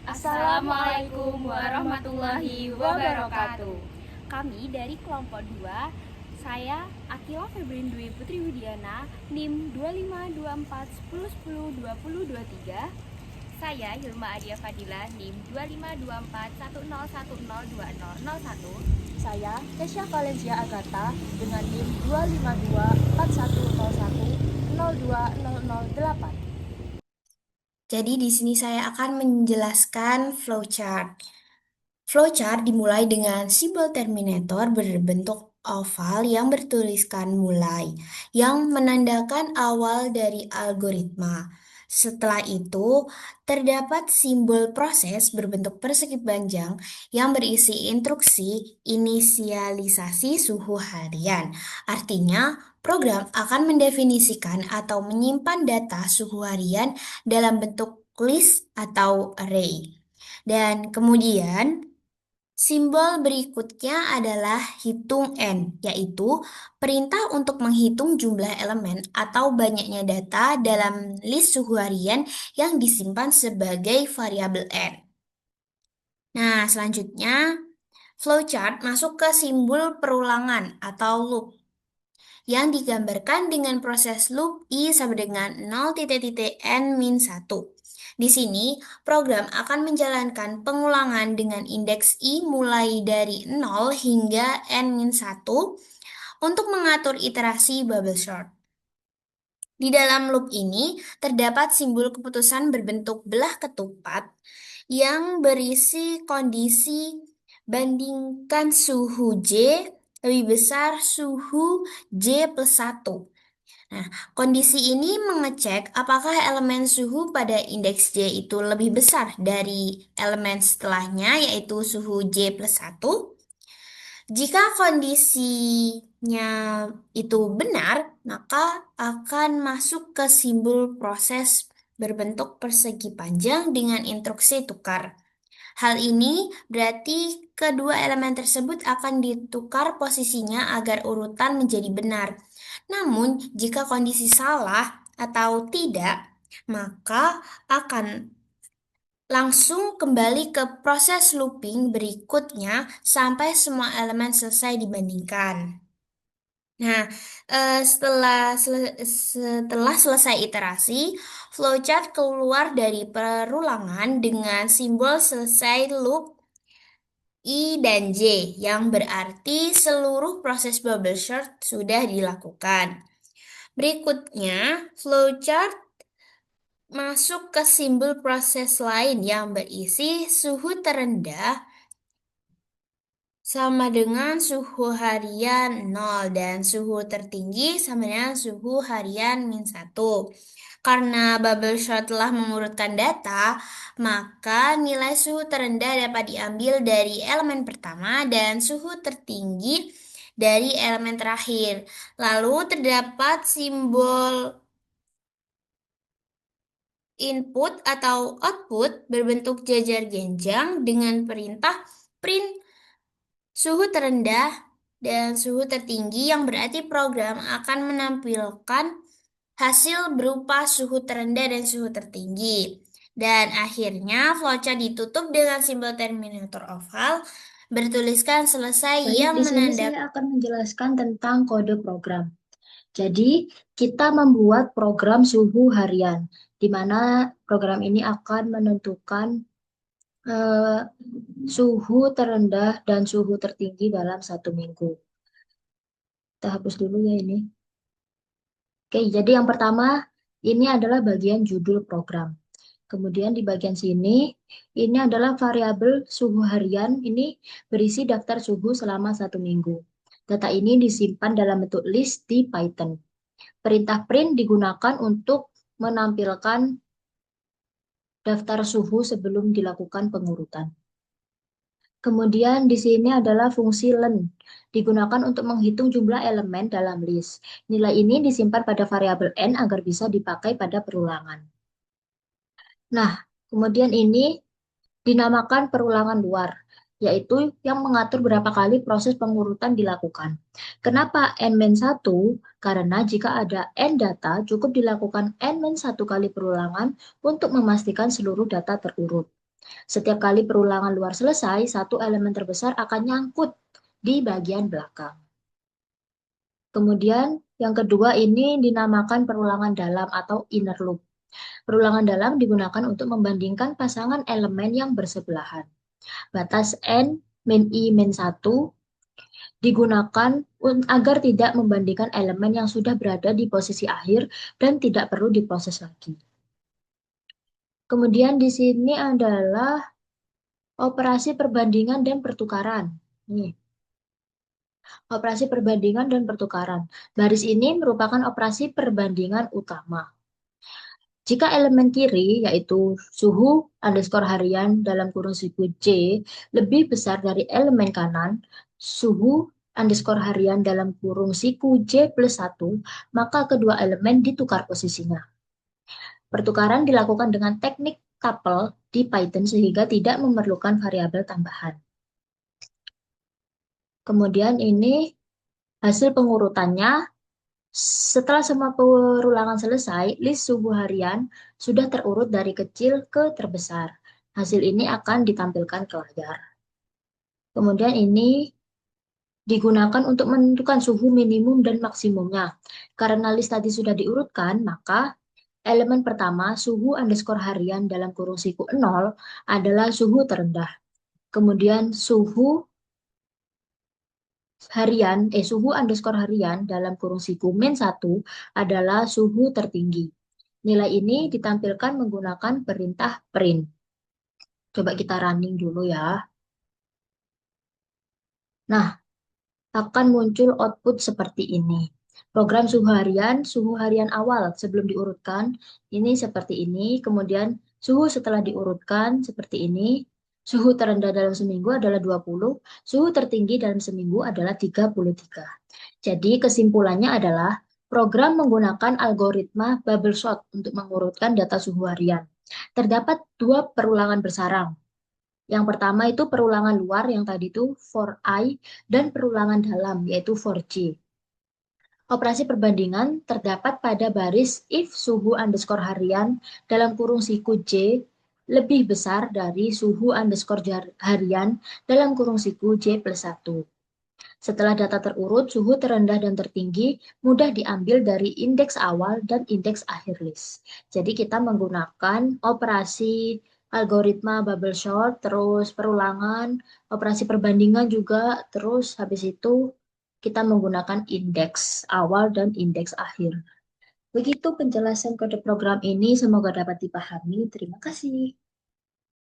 Assalamualaikum warahmatullahi wabarakatuh. Kami dari kelompok 2, saya Akila Febrin Dwi Putri Widiana, NIM 252410102023. Saya Hilma Adia Fadila, NIM 252410102001. Saya Kesha Valencia Agatha dengan NIM 2524101020008. Jadi di sini saya akan menjelaskan flowchart. Flowchart dimulai dengan simbol terminator berbentuk oval yang bertuliskan mulai, yang menandakan awal dari algoritma. Setelah itu, terdapat simbol proses berbentuk persegi panjang yang berisi instruksi inisialisasi suhu harian. Artinya, program akan mendefinisikan atau menyimpan data suhu harian dalam bentuk list atau array. Dan kemudian simbol berikutnya adalah hitung N, yaitu perintah untuk menghitung jumlah elemen atau banyaknya data dalam list suhu harian yang disimpan sebagai variabel N. Nah, selanjutnya flowchart masuk ke simbol perulangan atau loop yang digambarkan dengan proses loop I sama dengan 0,n-1. Di sini, program akan menjalankan pengulangan dengan indeks I mulai dari 0 hingga n-1 untuk mengatur iterasi bubble sort. Di dalam loop ini, terdapat simbol keputusan berbentuk belah ketupat yang berisi kondisi bandingkan suhu J lebih besar suhu J plus 1. Nah, kondisi ini mengecek apakah elemen suhu pada indeks J itu lebih besar dari elemen setelahnya, yaitu suhu J plus 1. Jika kondisinya itu benar, maka akan masuk ke simbol proses berbentuk persegi panjang dengan instruksi tukar. Hal ini berarti kedua elemen tersebut akan ditukar posisinya agar urutan menjadi benar. Namun, jika kondisi salah atau tidak, maka akan langsung kembali ke proses looping berikutnya sampai semua elemen selesai dibandingkan. Nah, setelah selesai iterasi, flowchart keluar dari perulangan dengan simbol selesai loop I dan J, yang berarti seluruh proses bubble sort sudah dilakukan. Berikutnya, flowchart masuk ke simbol proses lain yang berisi suhu terendah sama dengan suhu harian 0 dan suhu tertinggi sama dengan suhu harian -1. Karena bubble sort telah mengurutkan data, maka nilai suhu terendah dapat diambil dari elemen pertama dan suhu tertinggi dari elemen terakhir. Lalu terdapat simbol input atau output berbentuk jajar genjang dengan perintah print suhu terendah dan suhu tertinggi, yang berarti program akan menampilkan hasil berupa suhu terendah dan suhu tertinggi. Dan akhirnya flowchart ditutup dengan simbol terminator oval bertuliskan selesai Baik, yang di sini menandakan. saya akan menjelaskan tentang kode program. Jadi, kita membuat program suhu harian, di mana program ini akan menentukan suhu terendah dan suhu tertinggi dalam 1 minggu. Kita hapus dulu ya ini. Oke, jadi yang pertama, ini adalah bagian judul program. Kemudian di bagian sini, ini adalah variabel suhu harian, ini berisi daftar suhu selama 1 minggu. Data ini disimpan dalam bentuk list di Python. Perintah print digunakan untuk menampilkan daftar suhu sebelum dilakukan pengurutan. Kemudian di sini adalah fungsi len, digunakan untuk menghitung jumlah elemen dalam list. Nilai ini disimpan pada variabel n agar bisa dipakai pada perulangan. Nah, kemudian ini dinamakan perulangan luar, yaitu yang mengatur berapa kali proses pengurutan dilakukan. Kenapa n-1? Karena jika ada n data, cukup dilakukan n-1 kali perulangan untuk memastikan seluruh data terurut. Setiap kali perulangan luar selesai, satu elemen terbesar akan nyangkut di bagian belakang. Kemudian yang kedua ini dinamakan perulangan dalam atau inner loop. Perulangan dalam digunakan untuk membandingkan pasangan elemen yang bersebelahan. Batas N min I min 1 digunakan agar tidak membandingkan elemen yang sudah berada di posisi akhir dan tidak perlu diproses lagi. Kemudian di sini adalah operasi perbandingan dan pertukaran. Nih, operasi perbandingan dan pertukaran. Baris ini merupakan operasi perbandingan utama. Jika elemen kiri, yaitu suhu underscore harian dalam kurung siku J, lebih besar dari elemen kanan, suhu underscore harian dalam kurung siku J plus 1, maka kedua elemen ditukar posisinya. Pertukaran dilakukan dengan teknik tuple di Python sehingga tidak memerlukan variabel tambahan. Kemudian ini hasil pengurutannya. Setelah semua perulangan selesai, list suhu harian sudah terurut dari kecil ke terbesar. Hasil ini akan ditampilkan ke layar. Kemudian ini digunakan untuk menentukan suhu minimum dan maksimumnya. Karena list tadi sudah diurutkan, maka elemen pertama, suhu underscore harian dalam kurung siku 0 adalah suhu terendah. Kemudian suhu underscore harian dalam kurung siku min 1 adalah suhu tertinggi. Nilai ini ditampilkan menggunakan perintah print. Coba kita running dulu ya. Nah, akan muncul output seperti ini. Program suhu harian awal sebelum diurutkan, ini seperti ini. Kemudian suhu setelah diurutkan seperti ini. Suhu terendah dalam seminggu adalah 20, suhu tertinggi dalam seminggu adalah 33. Jadi kesimpulannya adalah program menggunakan algoritma bubble sort untuk mengurutkan data suhu harian. Terdapat dua perulangan bersarang. Yang pertama itu perulangan luar yang tadi itu for I dan perulangan dalam yaitu for J. Operasi perbandingan terdapat pada baris if suhu underscore harian dalam kurung siku J lebih besar dari suhu underscore harian dalam kurung siku J plus 1. Setelah data terurut, suhu terendah dan tertinggi mudah diambil dari indeks awal dan indeks akhir list. Jadi kita menggunakan operasi algoritma bubble sort, terus perulangan, operasi perbandingan juga, terus habis itu kita menggunakan indeks awal dan indeks akhir. Begitu penjelasan kode program ini, semoga dapat dipahami. Terima kasih.